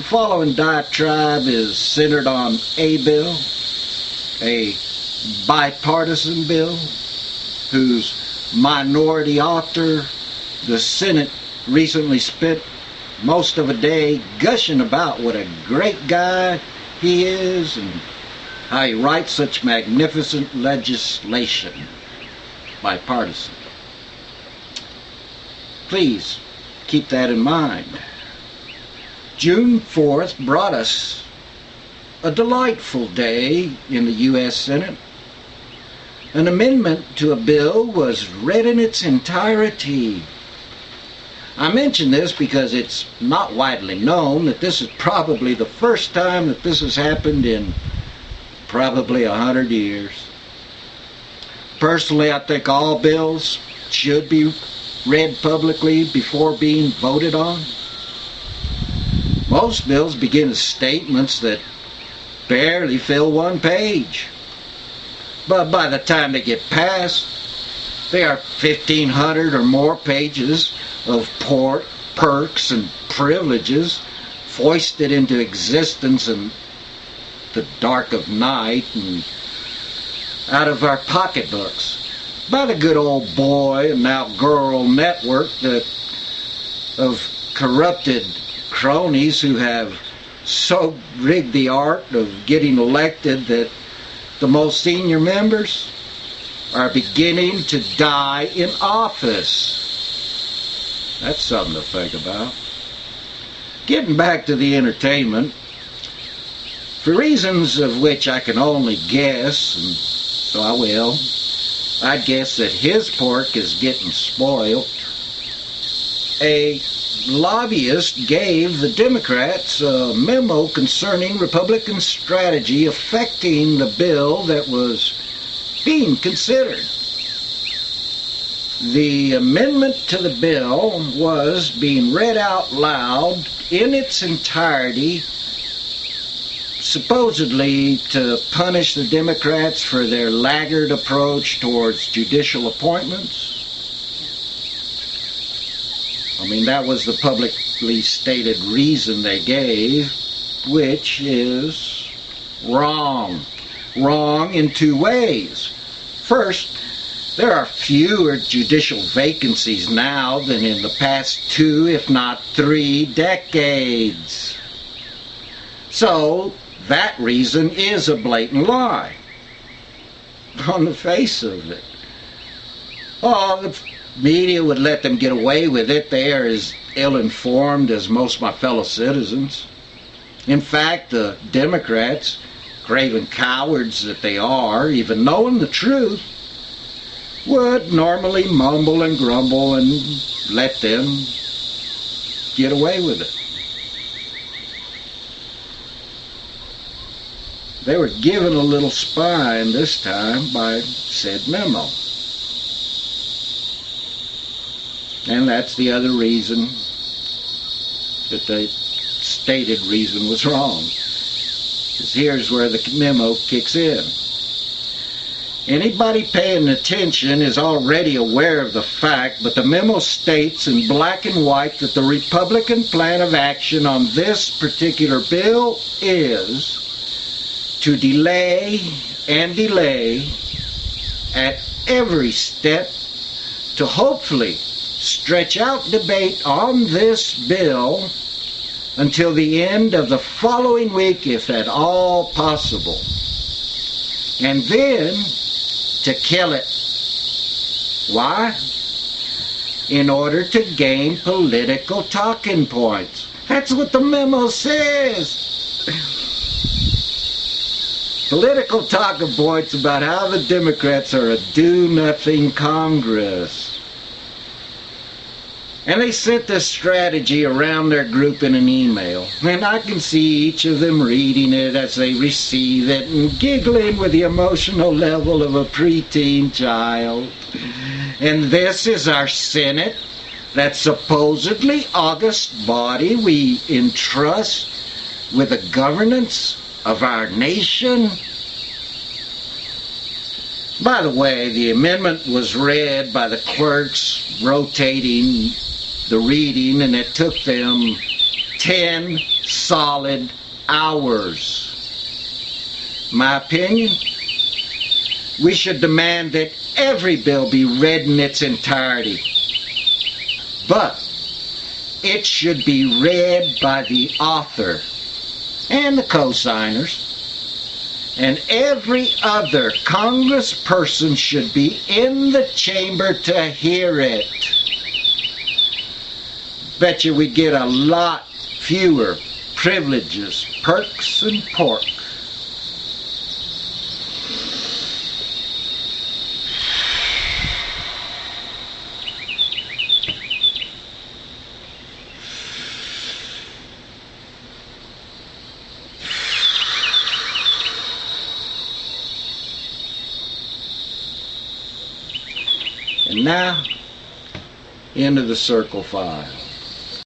The following diatribe is centered on a bill, a bipartisan bill, whose minority author, the Senate, recently spent most of a day gushing about what a great guy he is and how he writes such magnificent legislation. Bipartisan. Please keep that in mind. June 4th brought us a delightful day in the U.S. Senate. An amendment to a bill was read in its entirety. I mention this because it's not widely known that this is probably the first time that this has happened in probably 100 years. Personally, I think all bills should be read publicly before being voted on. Most bills begin as statements that barely fill one page. But by the time they get passed, they are 1,500 or more pages of perks and privileges foisted into existence in the dark of night and out of our pocketbooks by the good old boy and now girl network of corrupted cronies who have so rigged the art of getting elected that the most senior members are beginning to die in office. That's something to think about. Getting back to the entertainment, for reasons of which I can only guess, and so I will, I'd guess that his pork is getting spoiled. A lobbyist gave the Democrats a memo concerning Republican strategy affecting the bill that was being considered. The amendment to the bill was being read out loud in its entirety, supposedly to punish the Democrats for their laggard approach towards judicial appointments. I mean, that was the publicly stated reason they gave, which is wrong. Wrong in two ways. First, there are fewer judicial vacancies now than in the past 2, if not 3 decades. So, that reason is a blatant lie. On the face of it. Oh, the media would let them get away with it. They are as ill-informed as most of my fellow citizens. In fact, the Democrats, craven cowards that they are, even knowing the truth, would normally mumble and grumble and let them get away with it. They were given a little spine this time by said memo. And that's the other reason that the stated reason was wrong. Because here's where the memo kicks in. Anybody paying attention is already aware of the fact, but the memo states in black and white that the Republican plan of action on this particular bill is to delay and delay at every step to hopefully stretch out debate on this bill until the end of the following week, if at all possible. And then to kill it. Why? In order to gain political talking points. That's what the memo says. Political talking points about how the Democrats are a do-nothing Congress. And they sent this strategy around their group in an email. And I can see each of them reading it as they receive it and giggling with the emotional level of a preteen child. And this is our Senate, that supposedly august body we entrust with the governance of our nation. By the way, the amendment was read by the clerks rotating the reading, and it took them 10 solid hours. My opinion, we should demand that every bill be read in its entirety. But it should be read by the author and the co-signers, and every other congressperson should be in the chamber to hear it. Bet you we'd get a lot fewer privileges, perks, and pork. And now, into the circle file.